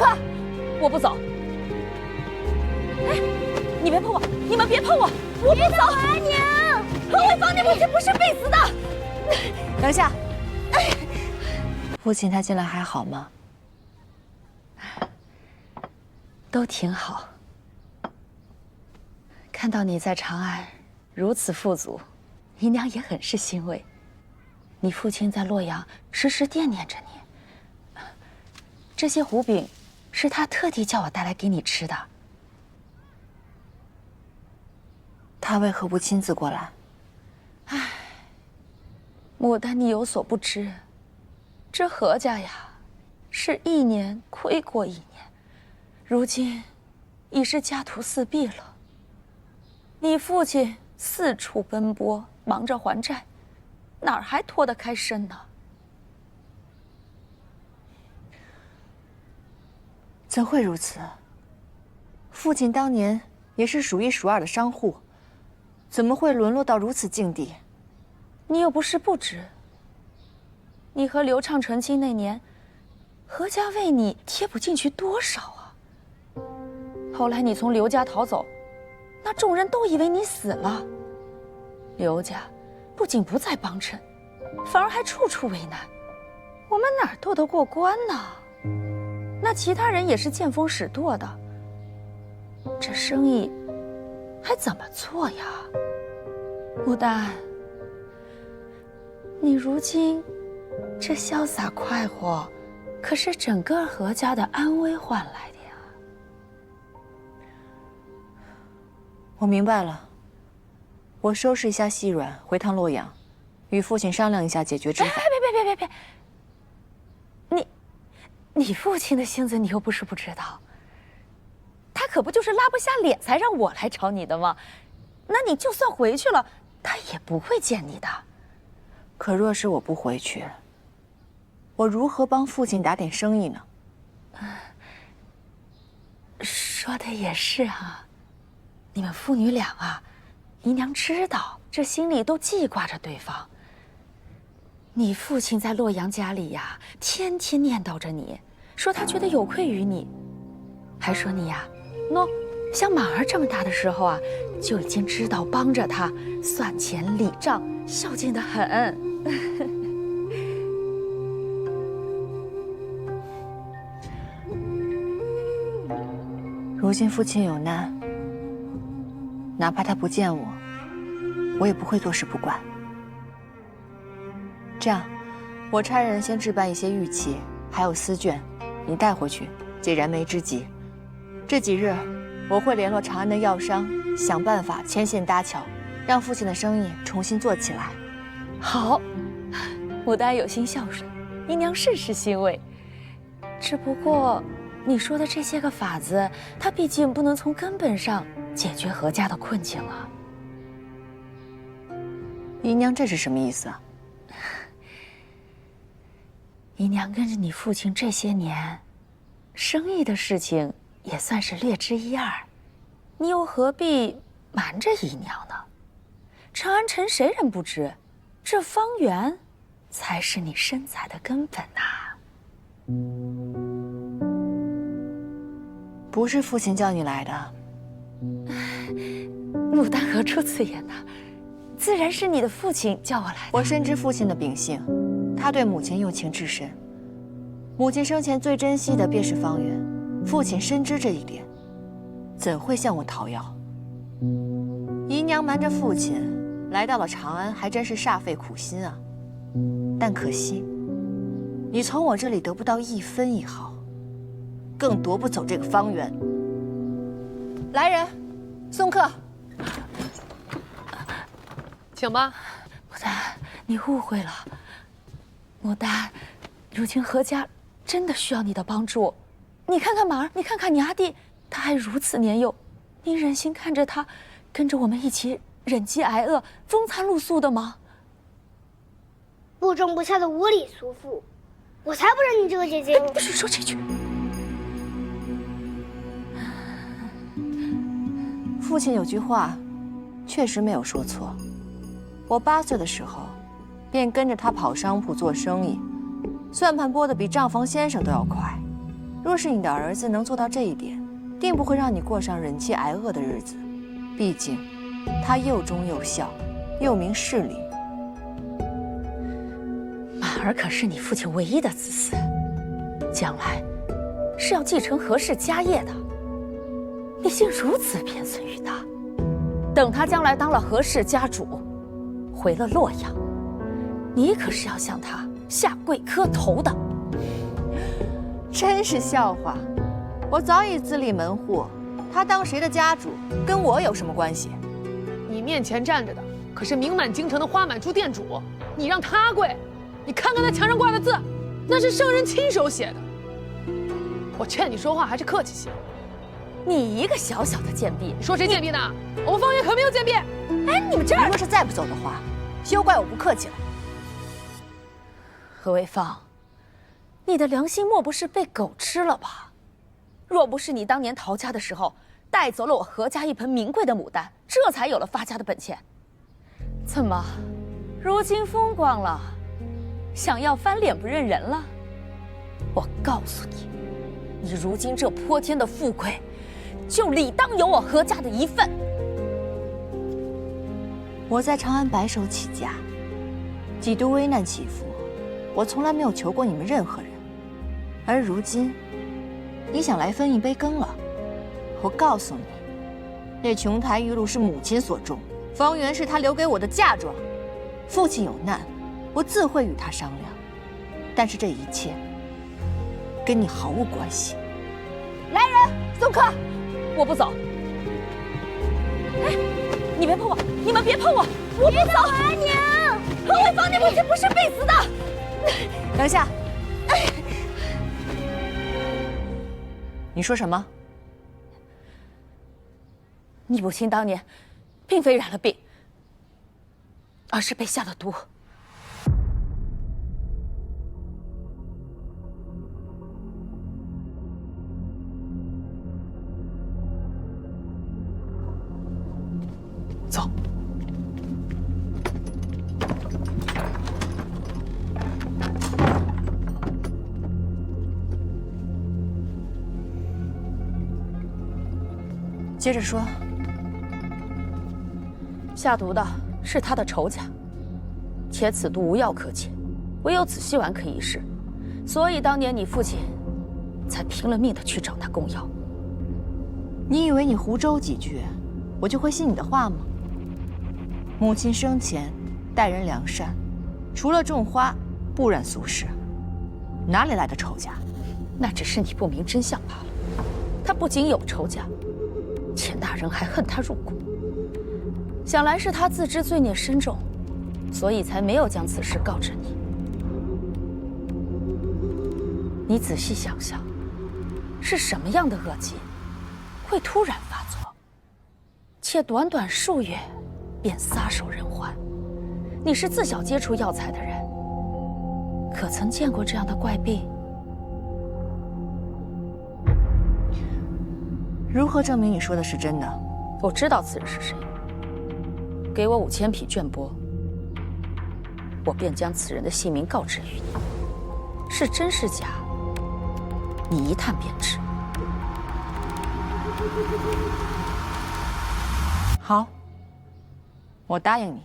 客，我不走。哎，你别碰我，你们别碰我，我不走。阿娘，我放你母亲不是必死的。等下，父亲他近来还好吗？都挺好。看到你在长安如此富足，姨娘也很是欣慰。你父亲在洛阳时时惦念着你。这些胡饼是他特地叫我带来给你吃的。他为何不亲自过来？唉，牡丹，你有所不知，这何家呀，是一年亏过一年，如今已是家徒四壁了。你父亲四处奔波，忙着还债，哪儿还脱得开身呢？怎会如此？父亲当年也是数一数二的商户，怎么会沦落到如此境地？你又不是不知。你和刘畅成亲那年，何家为你贴补进去多少啊？后来你从刘家逃走，那众人都以为你死了。刘家不仅不再帮衬，反而还处处为难，我们哪儿斗得过关呢？那其他人也是见风使舵的，这生意还怎么做呀？牡丹，你如今这潇洒快活，可是整个何家的安危换来的呀。我明白了，我收拾一下细软，回趟洛阳，与父亲商量一下解决之法。别！你父亲的性子你又不是不知道，他可不就是拉不下脸才让我来找你的吗？那你就算回去了，他也不会见你的。可若是我不回去，我如何帮父亲打点生意呢？说的也是啊，你们父女俩啊，姨娘知道，这心里都记挂着对方。你父亲在洛阳家里呀，天天念叨着你，说他觉得有愧于你，还说你呀，像马儿这么大的时候啊，就已经知道帮着他算钱理账，孝敬得很。如今父亲有难，哪怕他不见我，我也不会坐视不管。这样，我差人先置办一些玉器，还有丝绢，你带回去，解燃眉之急。这几日，我会联络长安的药商，想办法牵线搭桥，让父亲的生意重新做起来。好，牡丹有心孝顺，姨娘事事欣慰。只不过，你说的这些个法子，它毕竟不能从根本上解决何家的困境啊。姨娘这是什么意思啊？姨娘跟着你父亲这些年，生意的事情也算是略知一二，你又何必瞒着姨娘呢？长安城谁人不知，这方圆才是你身材的根本呐。不是父亲叫你来的。牡丹何出此言呢？自然是你的父亲叫我来的。我深知父亲的秉性，他对母亲用情至深。母亲生前最珍惜的便是方圆，父亲深知这一点，怎会向我讨要？姨娘瞒着父亲来到了长安，还真是煞费苦心啊。但可惜，你从我这里得不到一分一毫，更夺不走这个方圆。来人，送客。请吧。牡丹，你误会了。牡丹，如今何家真的需要你的帮助。你看看马儿，你看看你阿弟，他还如此年幼，你忍心看着他跟着我们一起忍饥挨饿、风餐露宿的吗？不忠不孝的无礼俗妇，我才不认你这个姐姐！不许说这句。父亲有句话，确实没有说错。我8岁的时候，便跟着他跑商铺做生意，算盘拨得比账房先生都要快。若是你的儿子能做到这一点，定不会让你过上忍饥挨饿的日子。毕竟，他又忠又孝，又明事理。满儿可是你父亲唯一的子嗣，将来是要继承何氏家业的。你竟如此偏损于他，等他将来当了何氏家主，回了洛阳，你可是要向他下跪磕头的。真是笑话！我早已自立门户，他当谁的家主，跟我有什么关系？你面前站着的可是名满京城的花满珠店主，你让他跪？你看看那墙上挂的字，那是圣人亲手写的。我劝你说话还是客气些。你一个小小的贱婢，你说谁贱婢呢？我们方圆可没有贱婢。哎，你们这儿你若是再不走的话，休怪我不客气了。何为芳，你的良心莫不是被狗吃了吧？若不是你当年逃家的时候带走了我何家一盆名贵的牡丹，这才有了发家的本钱。怎么，如今风光了，想要翻脸不认人了？我告诉你，你如今这泼天的富贵，就理当有我何家的一份。我在长安白手起家，几度危难起伏，我从来没有求过你们任何人。而如今，你想来分一杯羹了？我告诉你，那琼台玉露是母亲所种，方圆是她留给我的嫁妆。父亲有难，我自会与他商量。但是这一切，跟你毫无关系。来人，送客！我不走。哎，你别碰我！你们别碰我！我不走！阿娘，何为芳，你母亲不是必死的。等一下，你说什么？你母亲当年并非染了病，而是被下了毒。走。接着说。下毒的是他的仇家，且此毒无药可解，唯有紫细丸可以试，所以当年你父亲才拼了命的去找那公药。你以为你胡诌几句，我就会信你的话吗？母亲生前待人良善，除了种花，不染俗世，哪里来的仇家？那只是你不明真相罢了。他不仅有仇家，钱大人还恨他入骨。想来是他自知罪孽深重，所以才没有将此事告知你。你仔细想想，是什么样的恶疾会突然发作，且短短数月便撒手人寰？你是自小接触药材的人，可曾见过这样的怪病？如何证明你说的是真的？我知道此人是谁，给我5000匹绢帛，我便将此人的姓名告知于你。是真是假，你一探便知。好，我答应你。